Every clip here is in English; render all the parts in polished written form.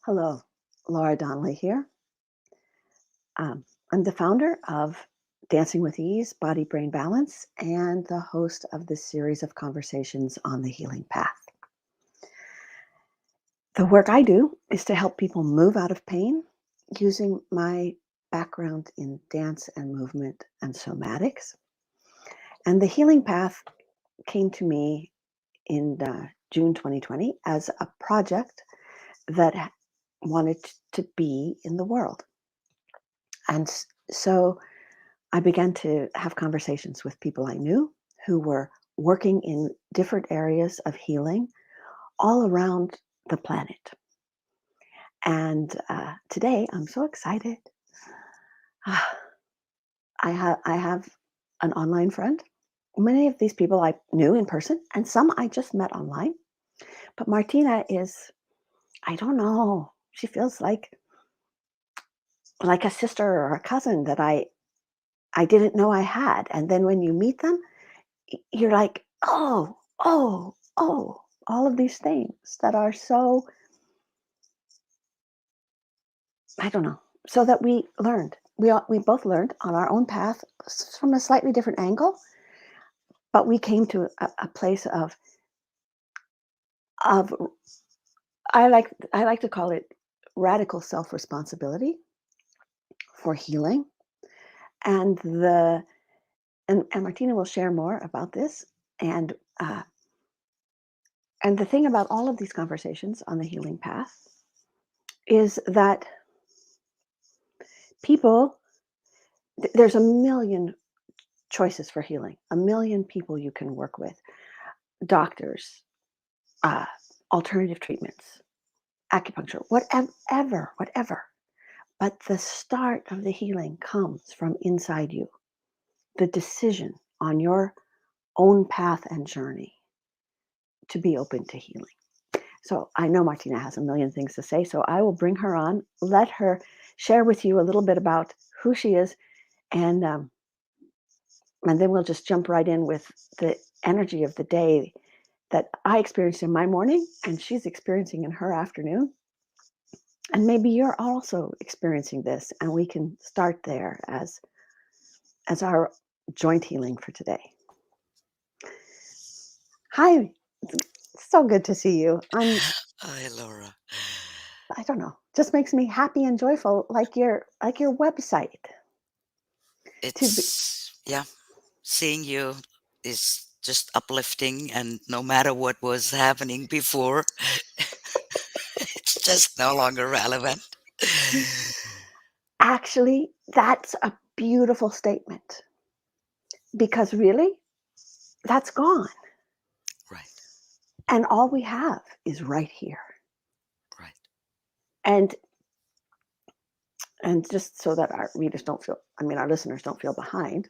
Hello, Laura Donnelly here. I'm the founder of Dancing with Ease, Body Brain Balance, and the host of this series of conversations on the healing path. The work I do is to help people move out of pain using my background in dance and movement and somatics. And the healing path came to me in June 2020 as a project that wanted to be in the world. And so I began to have conversations with people I knew who were working in different areas of healing all around the planet. And today I'm so excited. I have an online friend. Many of these people I knew in person, and some I just met online. But Martina is, I don't know, she feels like a sister or a cousin that I didn't know I had. And then when you meet them, you're like, oh, all of these things that are so, I don't know, so that we learned. We both learned on our own path from a slightly different angle, but we came to a place of I like to call it radical self-responsibility for healing. And and Martina will share more about this. And uh, and the thing about all of these conversations on the healing path is that people there's a million choices for healing, a million people you can work with, doctors, uh, alternative treatments, acupuncture, whatever. But the start of the healing comes from inside you, the decision on your own path and journey to be open to healing. So I know Martina has a million things to say, so I will bring her on, let her share with you a little bit about who she is, and um, and then we'll just jump right in with the energy of the day that I experienced in my morning and she's experiencing in her afternoon. And maybe you're also experiencing this, and we can start there as our joint healing for today. Hi, it's so good to see you. Hi, Laura. I don't know, just makes me happy and joyful, like your website. To be, Yeah, seeing you is just uplifting, and no matter what was happening before, it's just no longer relevant. Actually, that's a beautiful statement because really, that's gone, Right, and all we have is right here. right. And and just so that our readers don't feel, I mean, our listeners don't feel behind,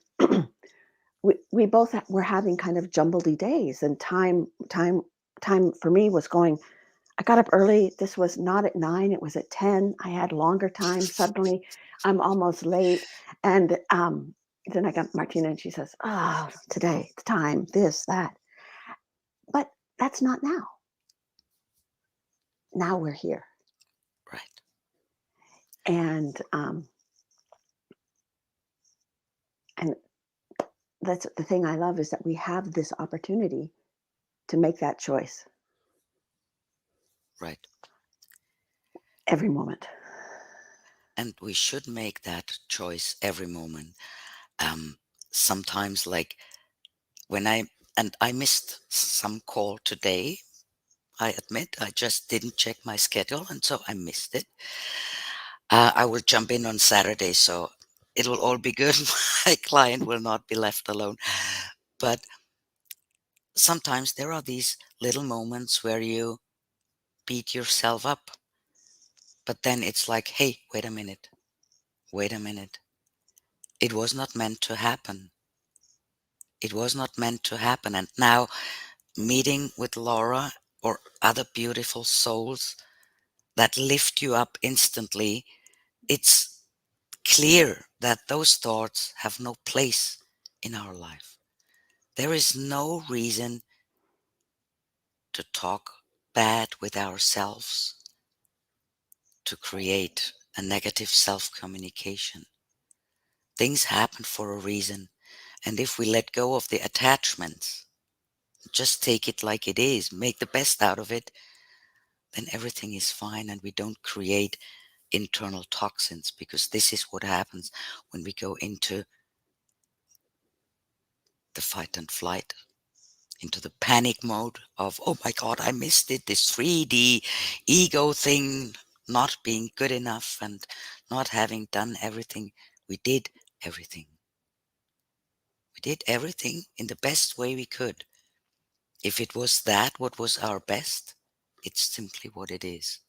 we both were having kind of jumbledy days, and time for me was going. I got up early. This was not at 9, it was at 10. I had longer time. Suddenly, I'm almost late. And then I got Martina, and she says, "Oh, today, the time, this, that." But that's not now. Now we're here. Right. And that's the thing I love, is that we have this opportunity to make that choice Right. every moment. And we should make that choice every moment. Um, Sometimes, like when I missed some call today. I admit I just didn't check my schedule, and so I missed it. I will jump in on Saturday, so it'll all be good. My client will not be left alone. But sometimes there are these little moments where you beat yourself up, but then it's like, hey, wait a minute, wait a minute. It was not meant to happen. It was not meant to happen. And now, meeting with Laura or other beautiful souls that lift you up instantly, it's clear that those thoughts have no place in our life. There is no reason to talk bad with ourselves. to create a negative self communication. Things happen for a reason. And if we let go of the attachments, just take it like it is, make the best out of it, then everything is fine and we don't create internal toxins, because this is what happens when we go into the fight and flight, into the panic mode of, oh my God, I missed it, this 3D ego thing, not being good enough and not having done everything. We did everything. We did everything in the best way we could. If it was that what was our best, it's simply what it is.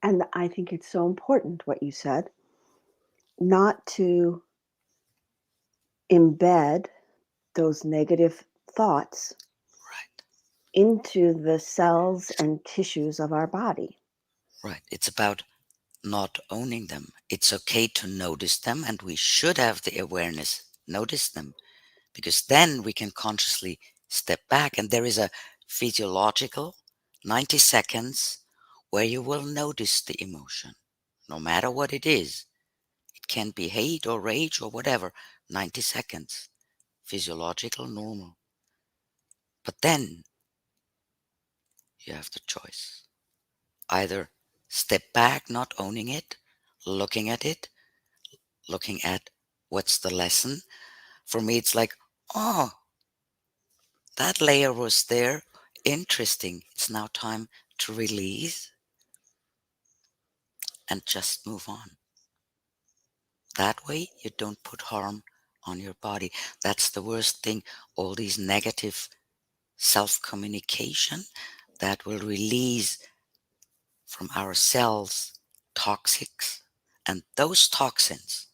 And I think it's so important what you said, not to embed those negative thoughts Right, into the cells and tissues of our body. right. It's about not owning them. It's okay to notice them, and we should have the awareness, notice them, because then we can consciously step back. And there is a physiological 90 seconds where you will notice the emotion, no matter what it is. It can be hate or rage or whatever. 90 seconds, physiological, normal. But then you have the choice. Either step back, not owning it, looking at it, looking at what's the lesson. For me, it's like, oh, that layer was there. Interesting. It's now time to release and just move on. That way, you don't put harm on your body. That's the worst thing. All these negative self communication that will release from our cells toxics. And those toxins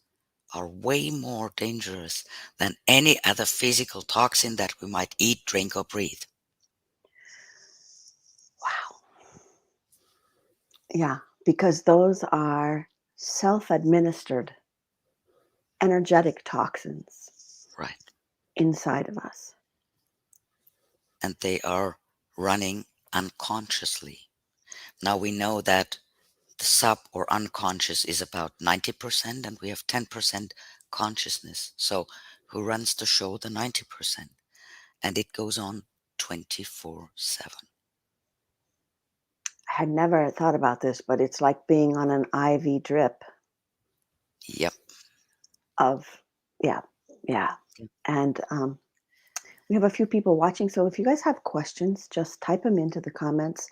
are way more dangerous than any other physical toxin that we might eat, drink, or breathe. Wow. Yeah, because those are self administered energetic toxins Right. inside of us. And they are running unconsciously. Now we know that the sub or unconscious is about 90%, and we have 10% consciousness. So who runs the show? The 90%. And it goes on 24/7. I had never thought about this, but it's like being on an IV drip Yep. of, yeah, yeah. And we have a few people watching. So if you guys have questions, just type them into the comments.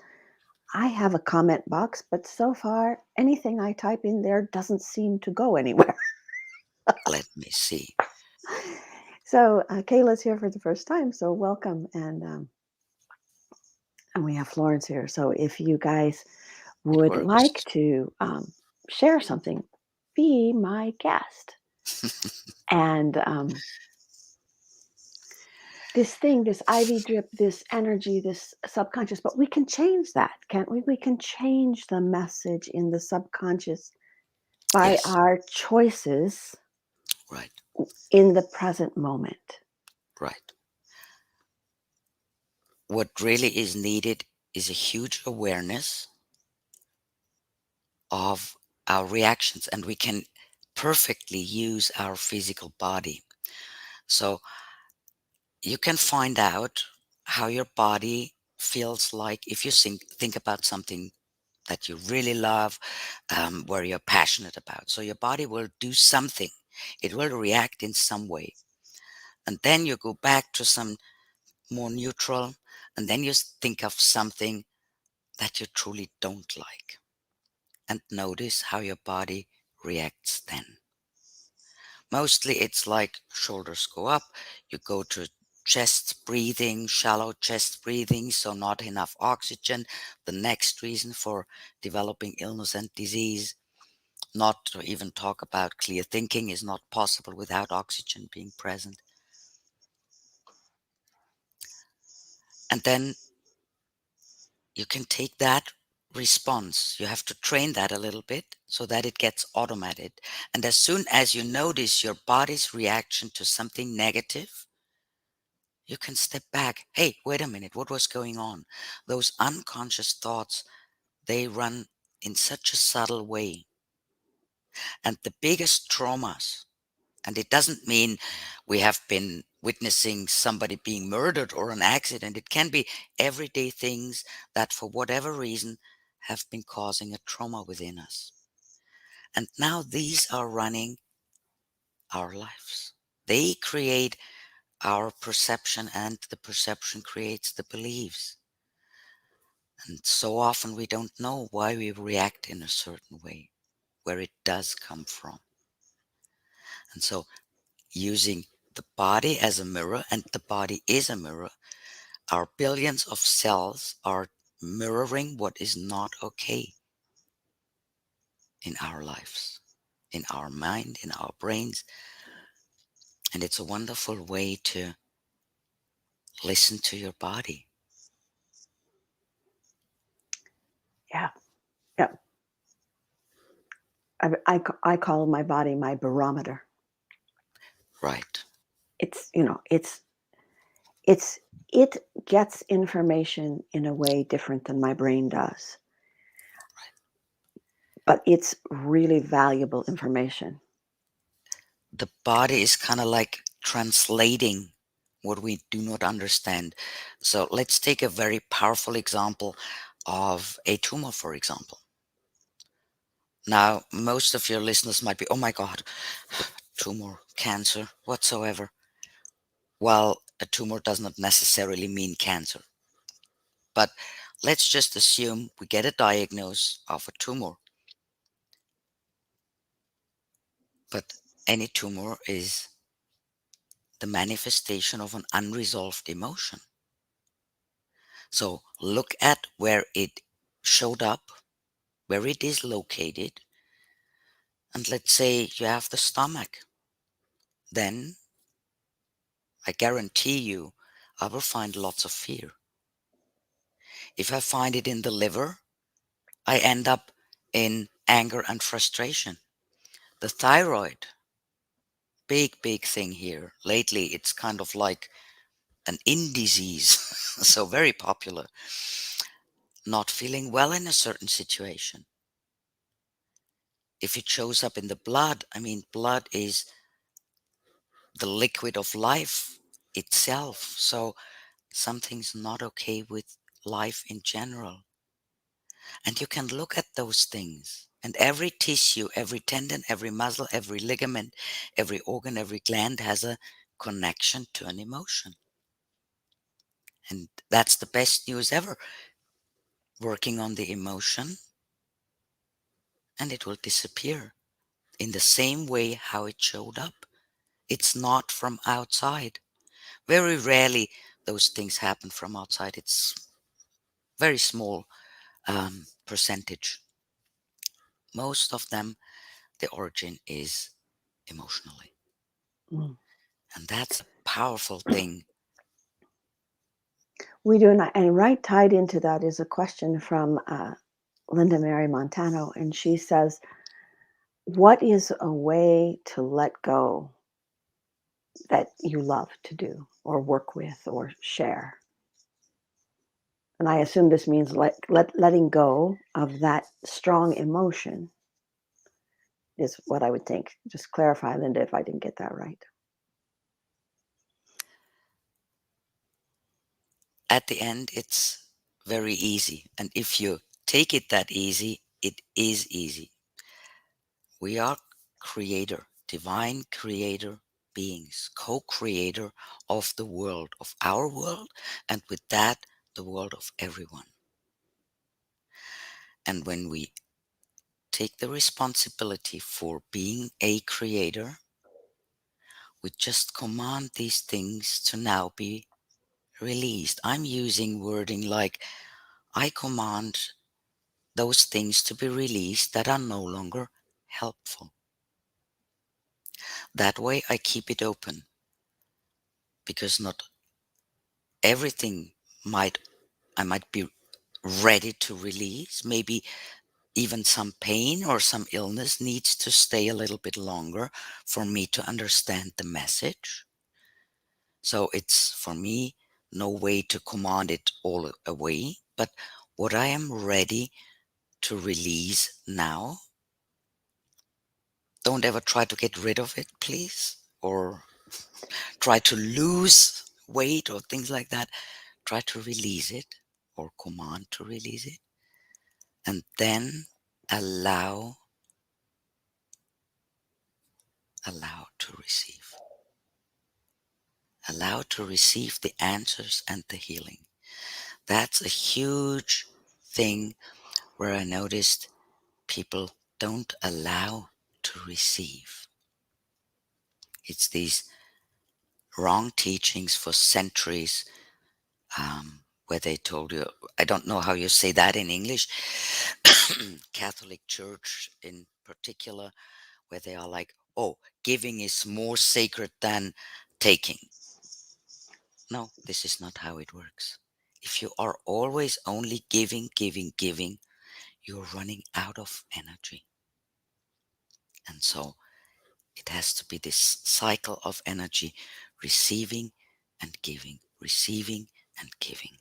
I have a comment box, but so far, anything I type in there doesn't seem to go anywhere. Let me see. So Kayla's here for the first time, so welcome. And we have Florence here. So if you guys It would like works. to share something, be my guest. And this thing, this IV drip, this energy, this subconscious, but we can change that, can't we? We can change the message in the subconscious by Yes. our choices Right. in the present moment. Right. What really is needed is a huge awareness of our reactions, and we can perfectly use our physical body. So you can find out how your body feels like if you think about something that you really love, where you're passionate about. So your body will do something, it will react in some way. And then you go back to some more neutral, and then you think of something that you truly don't like, and notice how your body reacts then. Mostly it's like shoulders go up, you go to chest breathing, shallow chest breathing, so not enough oxygen. The next reason for developing illness and disease, not to even talk about clear thinking, is not possible without oxygen being present. And then you can take that response. You have to train that a little bit so that it gets automated. And as soon as you notice your body's reaction to something negative, you can step back. Hey, wait a minute, what was going on? Those unconscious thoughts they run in such a subtle way. And the biggest traumas, and it doesn't mean we have been witnessing somebody being murdered or an accident. It can be everyday things that, for whatever reason, have been causing a trauma within us. And now these are running our lives. They create our perception, and the perception creates the beliefs. And so often we don't know why we react in a certain way, where it does come from. And so, using the body as a mirror, and the body is a mirror, our billions of cells are mirroring what is not okay in our lives, in our mind, in our brains. And it's a wonderful way to listen to your body. Yeah. Yeah. I call my body my barometer. Right. It's, it's it gets information in a way different than my brain does, but it's really valuable information. The body is kind of like translating what we do not understand. So let's take a very powerful example of a tumor, for example. Now, most of your listeners might be, oh my God, tumor, cancer, whatsoever. Well, a tumor does not necessarily mean cancer. But let's just assume we get a diagnosis of a tumor. But any tumor is the manifestation of an unresolved emotion. So look at where it showed up, where it is located. And let's say you have the stomach. Then I guarantee you I will find lots of fear. If I find it in the liver, I end up in anger and frustration. The thyroid, big thing here. Lately, it's kind of like an in disease, so very popular. Not feeling well in a certain situation. If it shows up in the blood, I mean, blood is the liquid of life itself. So something's not okay with life in general. And you can look at those things. And every tissue, every tendon, every muscle, every ligament, every organ, every gland has a connection to an emotion. And that's the best news ever. Working on the emotion, and it will disappear in the same way how it showed up. It's not from outside. Very rarely those things happen from outside. It's very small percentage. Most of them, the origin is emotionally. Mm. And that's a powerful thing. We do, and right tied into that is a question from Linda Mary Montano, and she says, "What is a way to let go that you love to do, or work with, or share?" And I assume this means letting go of that strong emotion is what I would think. Just clarify, Linda, if I didn't get that right. At the end, it's very easy. And if you take it that easy, it is easy. We are creator, divine creator beings, co-creator of the world, of our world, and with that, the world of everyone. And when we take the responsibility for being a creator, we just command these things to now be released. I'm using wording like, I command those things to be released that are no longer helpful. That way I keep it open, because not everything I might be ready to release. Maybe even some pain or some illness needs to stay a little bit longer for me to understand the message. So it's, for me, no way to command it all away. But what I am ready to release now. Don't ever try to get rid of it, please, or try to lose weight or things like that. Try to release it or command to release it, and then allow to receive. Allow to receive the answers and the healing. That's a huge thing where I noticed people don't allow to receive. It's these wrong teachings for centuries, where they told you, I don't know how you say that in English, Catholic Church in particular, where they are like, oh, giving is more sacred than taking. No, this is not how it works. If you are always only giving, giving, giving, you're running out of energy. And so it has to be this cycle of energy, receiving and giving, receiving and giving.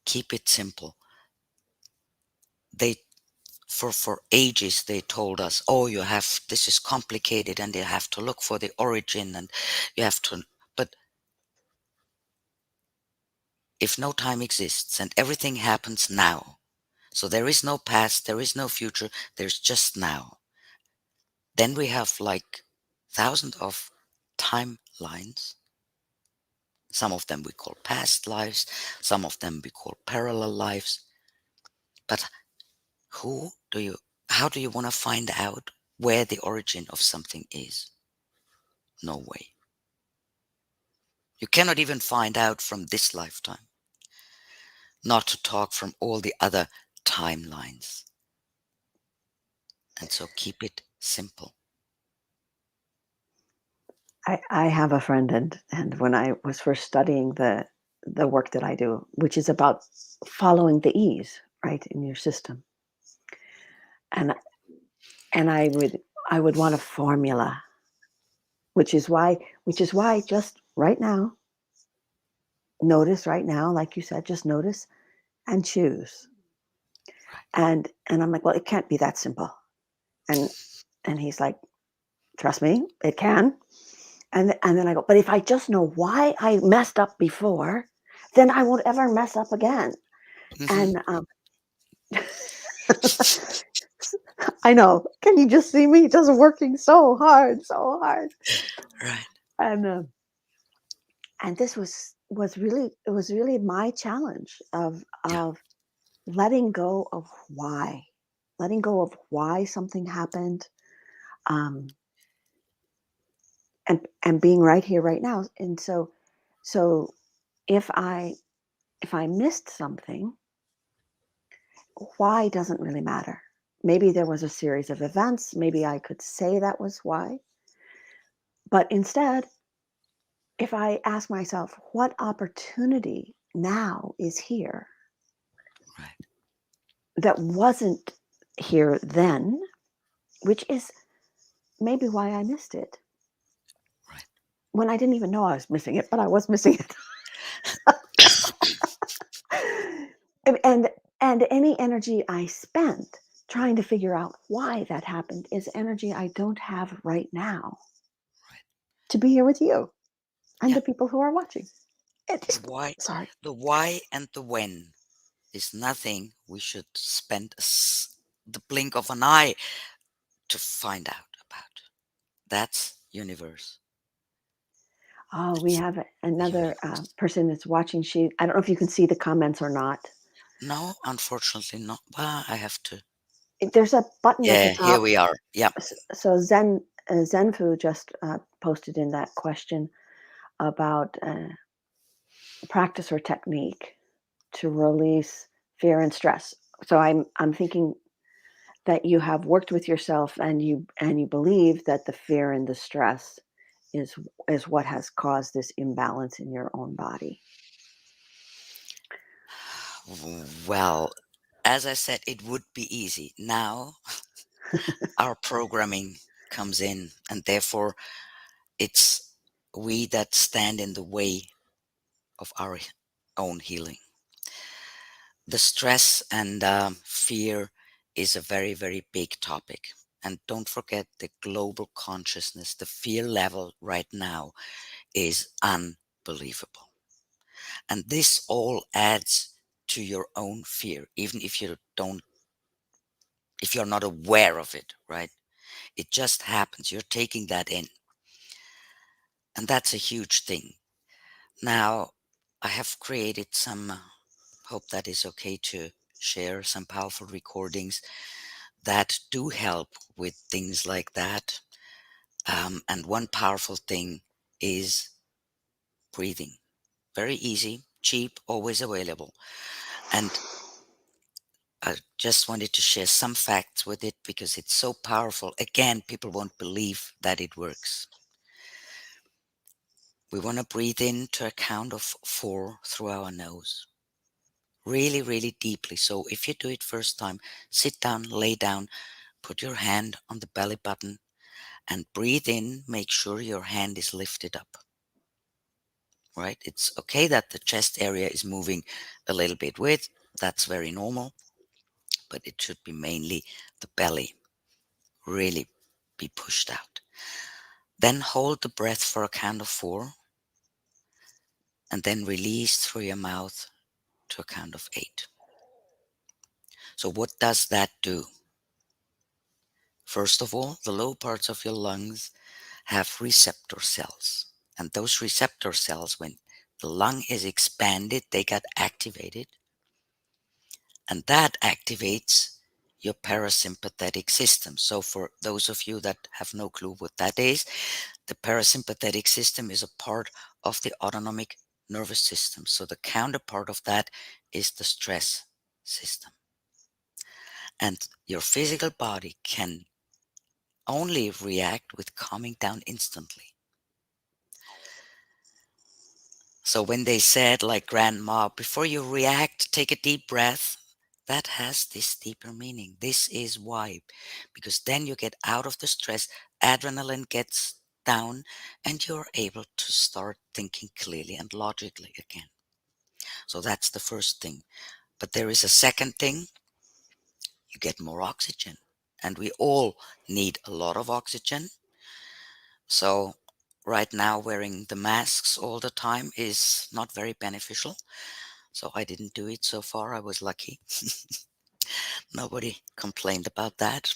Keep it simple. They for ages they told us, oh, you have, this is complicated and you have to look for the origin and you have to, but if no time exists and everything happens now, so there is no past, there is no future, there's just now, then we have like thousands of timelines. Some of them we call past lives, some of them we call parallel lives. But who do you, how do you want to find out where the origin of something is? No way. You cannot even find out from this lifetime, not to talk from all the other timelines. And so keep it simple. I have a friend, and when I was first studying the work that I do, which is about following the ease, right, in your system, and and I would want a formula, which is why just right now, notice right now, like you said, just notice and choose. And I'm like, well, it can't be that simple. And and he's like, trust me, it can. And then I go, but if I just know why I messed up before, then I won't ever mess up again. Mhm. And I know. Can you just see me just working so hard, so hard? Right. And this was really my challenge Yeah. of letting go of why something happened, um, and being right here, right now. And so if I missed something, why doesn't really matter. Maybe there was a series of events. Maybe I could say that was why. But instead, if I ask myself, what opportunity now is here Right. that wasn't here then, which is maybe why I missed it Right. when I didn't even know I was missing it, but I was missing it. and and any energy I spent trying to figure out why that happened is energy I don't have right now Right. to be here with you and Yeah. the people who are watching. The why, Sorry. and the when is nothing we should spend the blink of an eye to find out about. That's universe. Oh, we It's have the another universe. person that's watching. I don't know if you can see the comments or not. No, unfortunately not. Well, I have to. There's a button at the Yeah, here top. we are. Yeah. So Zenfu just posted in that question about practice or technique to release fear and stress. So I'm thinking that you have worked with yourself and you believe that the fear and the stress is what has caused this imbalance in your own body. Well, as I said, it would be easy. Now our programming comes in, and therefore it's we that stand in the way of our own healing. The stress and fear is a very, very big topic. And don't forget the global consciousness. The fear level right now is unbelievable. And this all adds to your own fear, even if you're not aware of it, right? It just happens. You're taking that in. And that's a huge thing. Now, I have created some, hope that is okay to share some powerful recordings that do help with things like that. And one powerful thing is breathing. Very easy, cheap, always available. And I just wanted to share some facts with it because it's so powerful. Again, people won't believe that it works. We want to breathe in to a count of 4 through our nose. Really, really deeply. So if you do it first time, sit down, lay down, put your hand on the belly button and breathe in. Make sure your hand is lifted up, right? It's okay that the chest area is moving a little bit with. That's very normal, but it should be mainly the belly really be pushed out. Then hold the breath for a count of 4 and then release through your mouth to a count of 8. So what does that do? First of all, the low parts of your lungs have receptor cells. And those receptor cells, when the lung is expanded, they get activated. And that activates your parasympathetic system. So for those of you that have no clue what that is, the parasympathetic system is a part of the autonomic nervous system. So the counterpart of that is the stress system. And your physical body can only react with calming down instantly. So when they said, like grandma, before you react, take a deep breath, that has this deeper meaning. This is why, because then you get out of the stress, adrenaline gets down, and you're able to start thinking clearly and logically again. So that's the first thing. But there is a second thing, you get more oxygen. And we all need a lot of oxygen. So right now, wearing the masks all the time is not very beneficial. So I didn't do it so far. I was lucky. Nobody complained about that.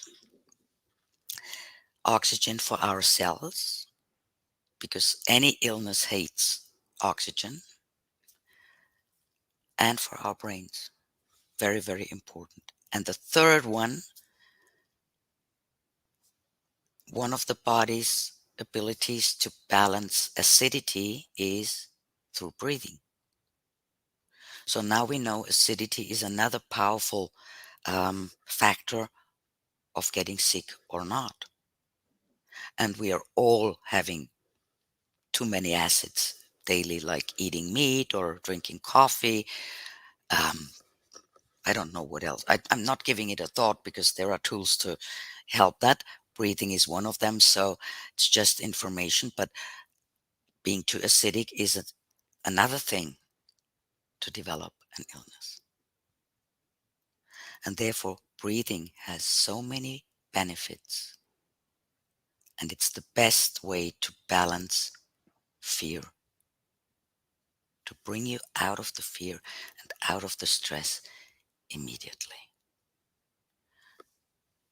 Oxygen for our cells, because any illness hates oxygen, and for our brains. Very, very important. And the third one of the body's abilities to balance acidity is through breathing. So now we know acidity is another powerful factor of getting sick or not. And we are all having too many acids daily, like eating meat or drinking coffee. Um, I don't know what else. I'm not giving it a thought because there are tools to help that. Breathing is one of them. So it's just information. But being too acidic is another thing to develop an illness. And therefore, breathing has so many benefits. And it's the best way to balance fear, to bring you out of the fear and out of the stress immediately.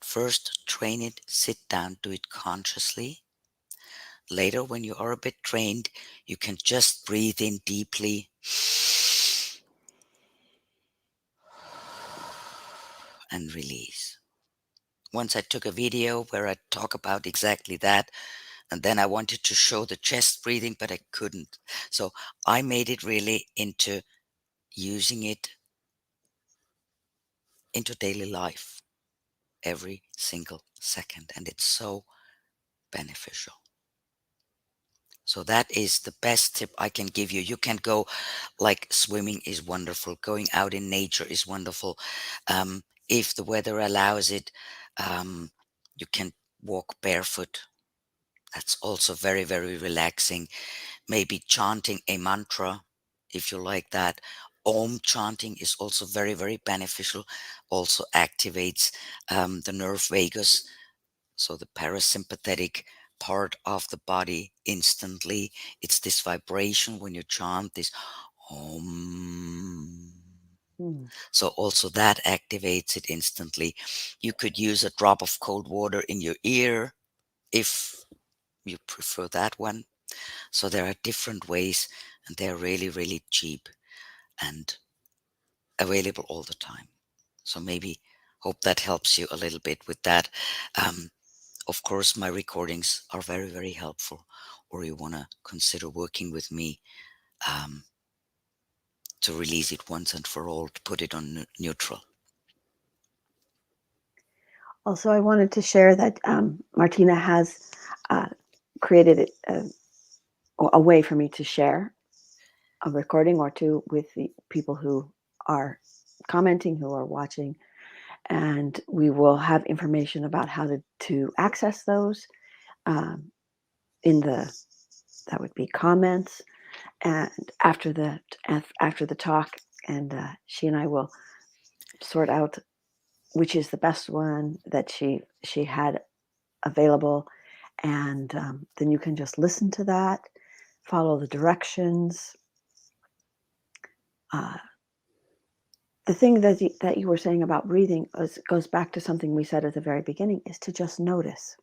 First, train it, sit down, do it consciously. Later, when you are a bit trained, you can just breathe in deeply and release. Once I took a video where I talk about exactly that, and then I wanted to show the chest breathing, but I couldn't. So I made it really into using it into daily life every single second, and it's so beneficial. So that is the best tip I can give you. You can go, like, swimming is wonderful. Going out in nature is wonderful. If the weather allows it, you can walk barefoot. That's also very, very relaxing. Maybe chanting a mantra if you like that, Om chanting is also very, very beneficial, also activates the nerve vagus, so the parasympathetic part of the body instantly. It's this vibration when you chant this Om. Mm. So also that activates it instantly. You could use a drop of cold water in your ear if you prefer that one. So there are different ways, and they're really, really cheap and available all the time. So maybe hope that helps you a little bit with that. Um, of course, my recordings are very, very helpful, or you want to consider working with me um, to release it once and for all, to put it on neutral. Also, I wanted to share that Martina has uh, created a way for me to share a recording or two with the people who are commenting, who are watching, and we will have information about how to access those um, in the that would be comments and after the talk, and she and I will sort out which is the best one that she had available, and then you can just listen to that, follow the directions. Uh, the thing that you were saying about breathing goes back to something we said at the very beginning, is to just notice.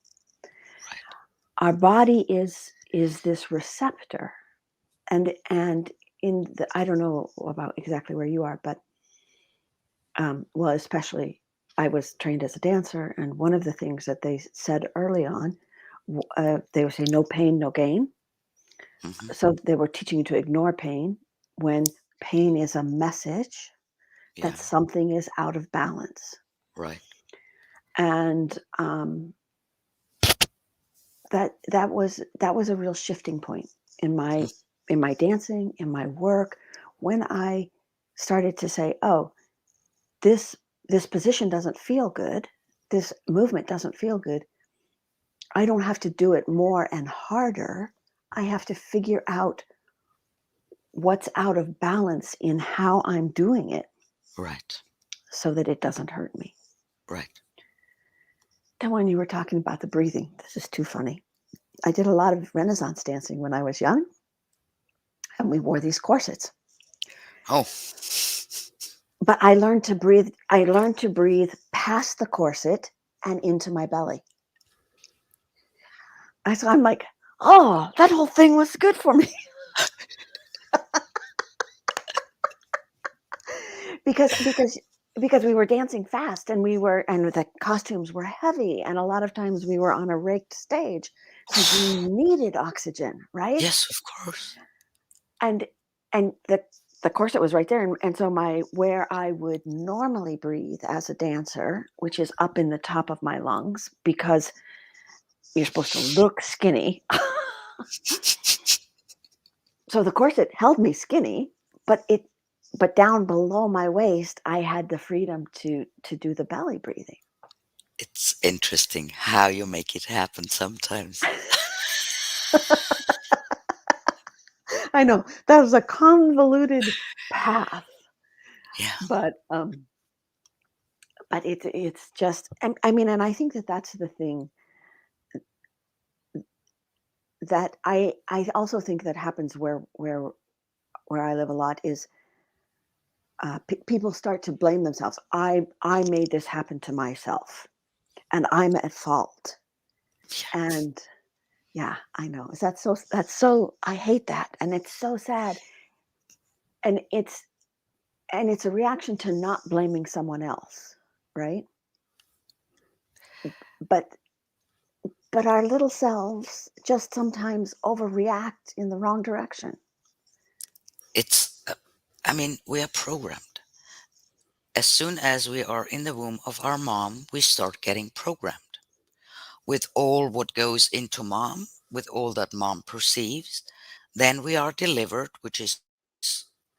Right. Our body is this receptor, and in the, I don't know about exactly where you are, but well, especially I was trained as a dancer, and one of the things that they said early on, they would say no pain, no gain. Hmm. So they were teaching you to ignore pain when pain is a message Yeah. that something is out of balance. Right. And that was a real shifting point in my dancing, in my work, when I started to say, oh, this this position doesn't feel good, this movement doesn't feel good. I don't have to do it more and harder. I have to figure out what's out of balance in how I'm doing it Right. so that it doesn't hurt me. Right. Then when you were talking about the breathing, this is too funny. I did a lot of Renaissance dancing when I was young, and we wore these corsets. Oh, But I learned to breathe. I learned to breathe past the corset and into my belly. So I'm like, oh, that whole thing was good for me because because we were dancing fast, and the costumes were heavy, and a lot of times we were on a raked stage, so you needed oxygen, right? yes, of course. And the corset was right there, and so my where I would normally breathe as a dancer, which is up in the top of my lungs, because you're supposed to look skinny. So the corset held me skinny, but down below my waist, I had the freedom to do the belly breathing. It's interesting how you make it happen sometimes. I know that was a convoluted path, Yeah. but it's just, and I mean, and I think that that's the thing that I also think that happens where I live a lot is people start to blame themselves. I made this happen to myself, and I'm at fault. Yeah. And yeah, I know. Is that so? That's so. I hate that, and it's so sad. And it's a reaction to not blaming someone else, right? But our little selves just sometimes overreact in the wrong direction. It's, I mean, we are programmed. As soon as we are in the womb of our mom, we start getting programmed with all what goes into mom, with all that mom perceives. Then we are delivered, which is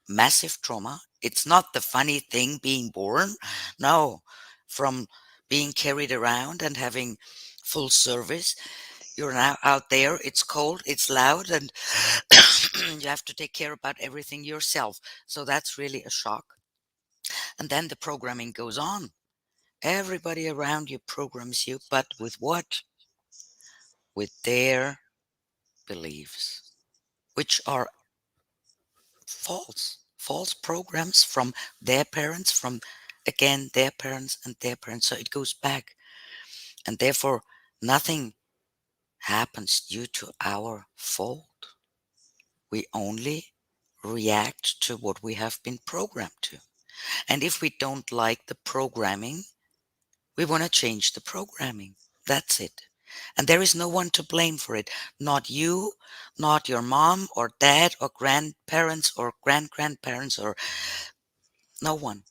massive trauma. It's not the funny thing being born. No, from being carried around and having full service, You're now out there, it's cold, it's loud, and you have to take care about everything yourself. So that's really a shock. And then the programming goes on. Everybody around you programs you, but with what? With their beliefs, which are false programs from their parents, from again their parents and their parents. So it goes back. And therefore, nothing happens due to our fault. We only react to what we have been programmed to. And if we don't like the programming, we want to change the programming. That's it. And there is no one to blame for it. Not you, not your mom or dad or grandparents or grandparents or no one.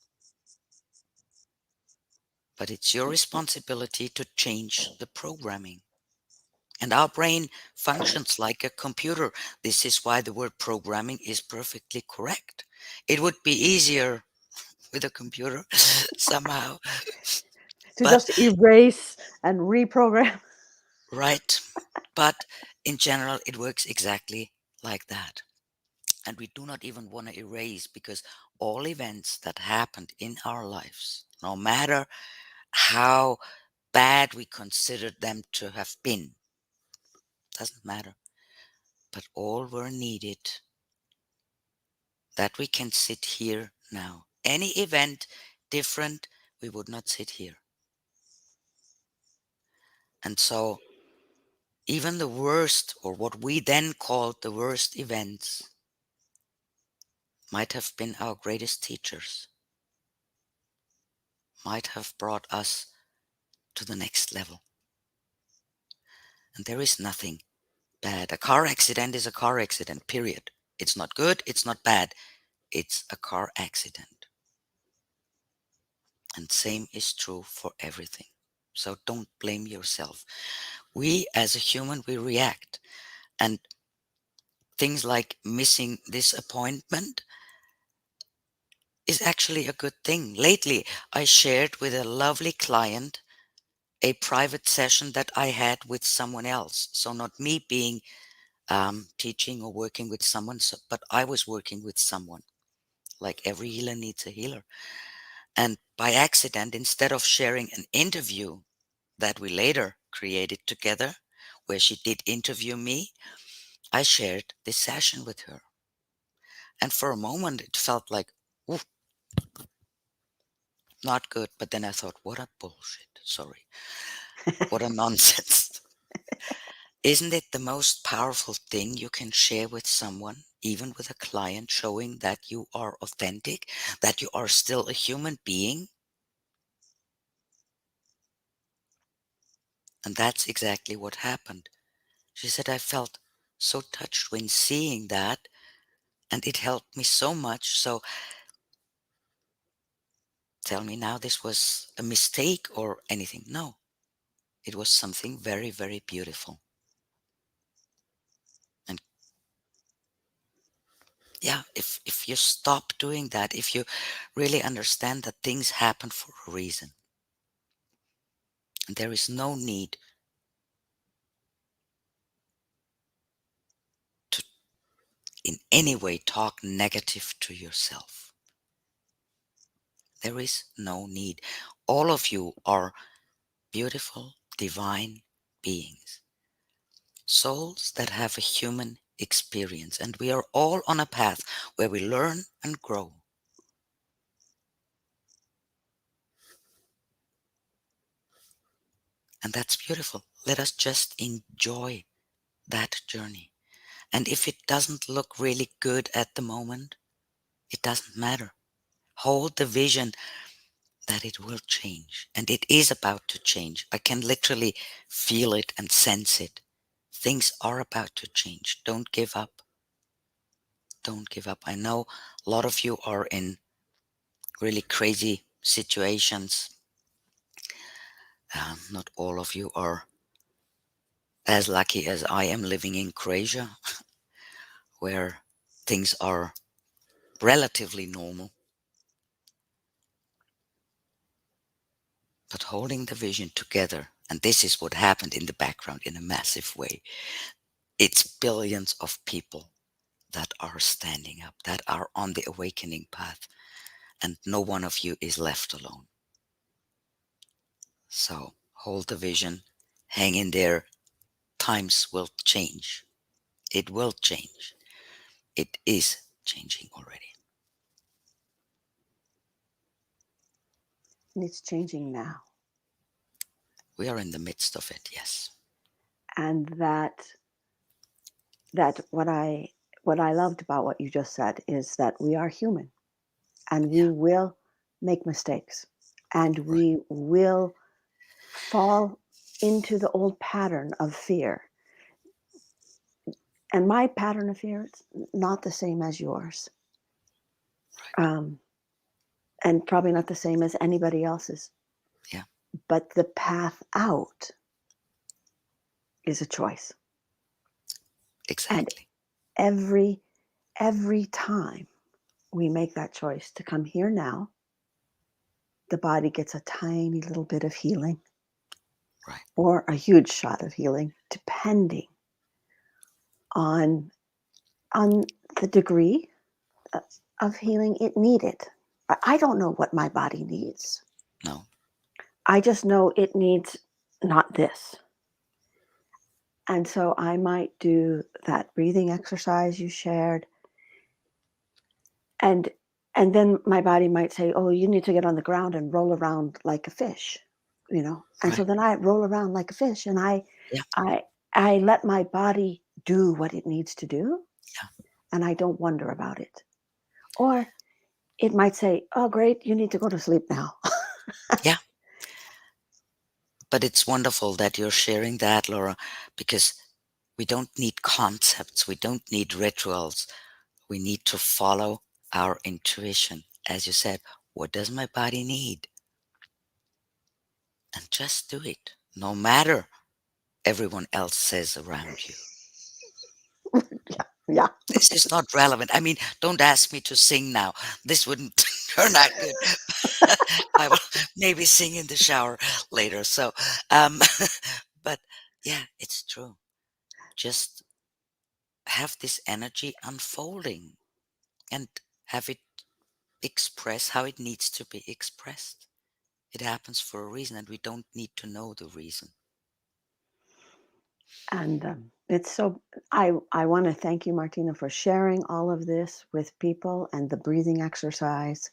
But it's your responsibility to change the programming. And our brain functions like a computer. This is why the word programming is perfectly correct. It would be easier with a computer somehow. To But, just erase and reprogram. right. But in general, it works exactly like that. And we do not even want to erase because all events that happened in our lives, no matter how bad we considered them to have been, doesn't matter. But all were needed that we can sit here now. Any event different, we would not sit here. And so, even the worst, or what we then called the worst events, might have been our greatest teachers, might have brought us to the next level. And there is nothing bad. A car accident is a car accident, period. It's not good, it's not bad. It's a car accident. And same is true for everything. So don't blame yourself. We as a human, we react. And things like missing this appointment is actually a good thing. Lately, I shared with a lovely client a private session that I had with someone else. So not me being teaching or working with someone, but I was working with someone. Like every healer needs a healer. And by accident, instead of sharing an interview that we later created together, where she did interview me, I shared this session with her. And for a moment, it felt like, ooh, not good. But then I thought, what a bullshit. Sorry. What a nonsense. Isn't it the most powerful thing you can share with someone, even with a client, showing that you are authentic, that you are still a human being? And that's exactly what happened. She said, I felt so touched when seeing that, and it helped me so much. So tell me now, this was a mistake or anything? No, it was something very, very beautiful. And yeah, if you stop doing that, if you really understand that things happen for a reason, and there is no need to in any way talk negative to yourself. There is no need. All of you are beautiful, divine beings, souls that have a human experience, and we are all on a path where we learn and grow. And that's beautiful. Let us just enjoy that journey. And if it doesn't look really good at the moment, it doesn't matter. Hold the vision that it will change. And it is about to change. I can literally feel it and sense it. Things are about to change. Don't give up. Don't give up. I know a lot of you are in really crazy situations. Not all of you are as lucky as I am living in Croatia, where things are relatively normal. But holding the vision together And this is what happened in the background in a massive way. It's billions of people that are standing up, that are on the awakening path, and no one of you is left alone. So hold the vision, hang in there. Times will change. It will change. It is changing already. And it's changing now. We are in the midst of it, yes. And that what I loved about what you just said is that we are human and we Yeah, will make mistakes and right, we will fall into the old pattern of fear. And my pattern of fear is not the same as yours, right. um, and probably not the same as anybody else's. Yeah, But the path out is a choice, and exactly. every every time we make that choice to come here now, the body gets a tiny little bit of healing Right, or a huge shot of healing, depending on on the degree uh, of healing it needed. I don't know what my body needs. no, I just know it needs not this. And so I might do that breathing exercise you shared, and then my body might say, "Oh, you need to get on the ground and roll around like a fish," you know. And so right. then I roll around like a fish, and Yeah, I I let my body do what it needs to do, yeah, and I don't wonder about it. Or it might say, "Oh, great, you need to go to sleep now." yeah. But it's wonderful that you're sharing that, Laura, because we don't need concepts, we don't need rituals. We need to follow our intuition. As you said, what does my body need? And just do it, no matter everyone else says around you. Yeah, yeah. This is not relevant. I mean, don't ask me to sing now. This wouldn't turn out good. I will maybe sing in the shower later. So, um, but yeah, it's true. Just have this energy unfolding and have it express how it needs to be expressed. It happens for a reason, and we don't need to know the reason. And it's so I want to thank you, Martina, for sharing all of this with people and the breathing exercise.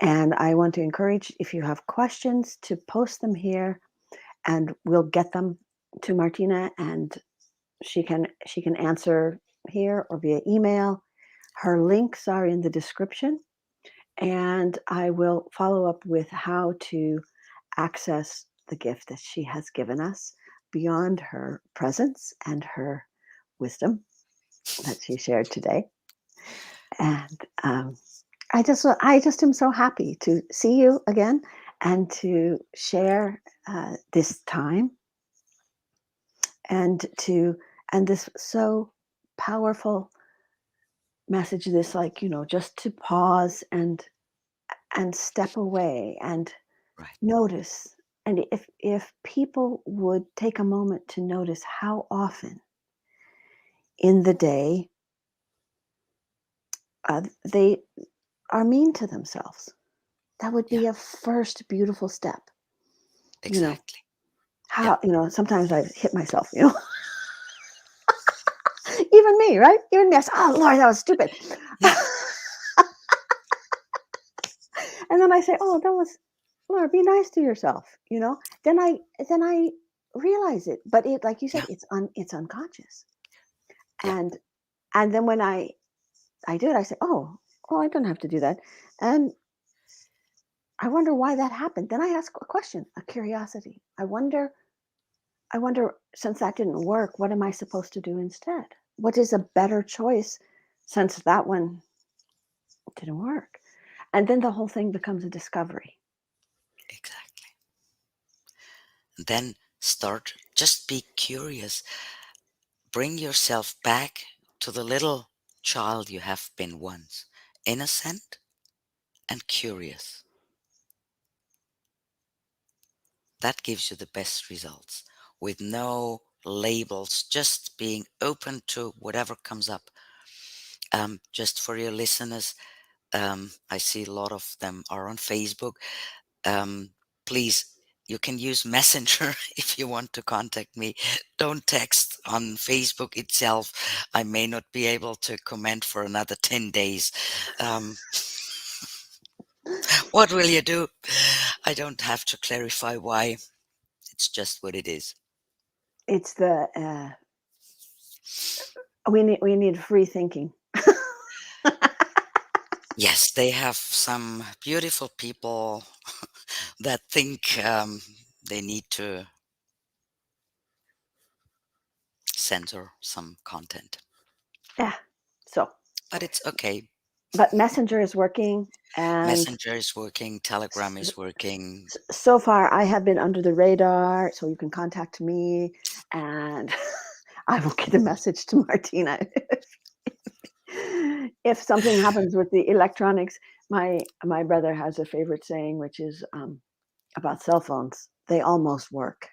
And I want to encourage, if you have questions, to post them here, and we'll get them to Martina, and she can answer here or via email. Her links are in the description, and I will follow up with how to access the gift that she has given us beyond her presence and her wisdom that she shared today. And I just am so happy to see you again and to share this time and to and this so powerful message. This, like, just to pause and step away and Right. notice. And if people would take a moment to notice how often in the day they are mean to themselves, that would Yeah, be a first beautiful step. You know, exactly. Yeah, sometimes I hit myself, even me, right? Even me. I say, "Oh, Lord, that was stupid." yeah, And then I say, "Oh, that was, Lord, be nice to yourself." Then I realize it, but it, like you said, yeah, it's unconscious. yeah, And then when I do it, I say, "Oh, I don't have to do that." And I wonder why that happened. Then I ask a question, a curiosity. I wonder, since that didn't work, what am I supposed to do instead? What is a better choice since that one didn't work? And then the whole thing becomes a discovery. exactly. And then start, just be curious. Bring yourself back to the little child you have been once, innocent and curious. that gives you the best results with no labels, just being open to whatever comes up. Just for your listeners, I see a lot of them are on Facebook. um, Please, you can use Messenger if you want to contact me. Don't text on Facebook itself. I may not be able to comment for another 10 days. Um, what will you do? I don't have to clarify why. It's just what it is. It's the we need free thinking. Yes, they have some beautiful people that think they need to censor some content, Yeah. So, but it's okay. but Messenger is working, and Messenger is working, Telegram is working. so far I have been under the radar, so you can contact me, and I will get a message to Martina if something happens with the electronics. My brother has a favorite saying, which is about cell phones. They almost work.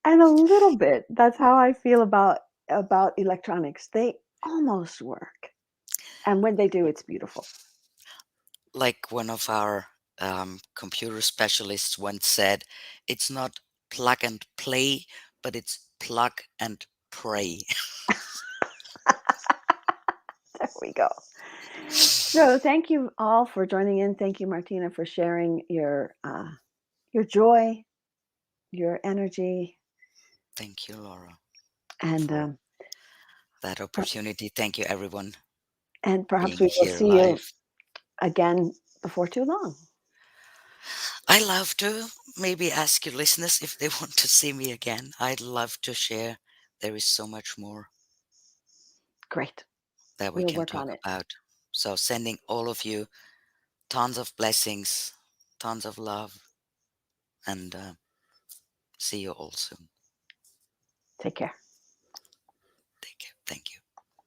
And a little bit, that's how I feel about electronics. They almost work, and when they do, it's beautiful. Like one of our computer specialists once said, it's not plug and play, but it's plug and pray. There we go. So thank you all for joining in. Thank you, Martina, for sharing your joy, your energy, Thank you, Laura, and for that opportunity. Thank you, everyone, perhaps being we will here see you live. again before too long. I love to maybe ask your listeners if they want to see me again. I'd love to share. There is so much more Great. that we We'll can work on talk it. about. So, sending all of you tons of blessings, tons of love, and see you all soon. Take care. Take care. Thank you.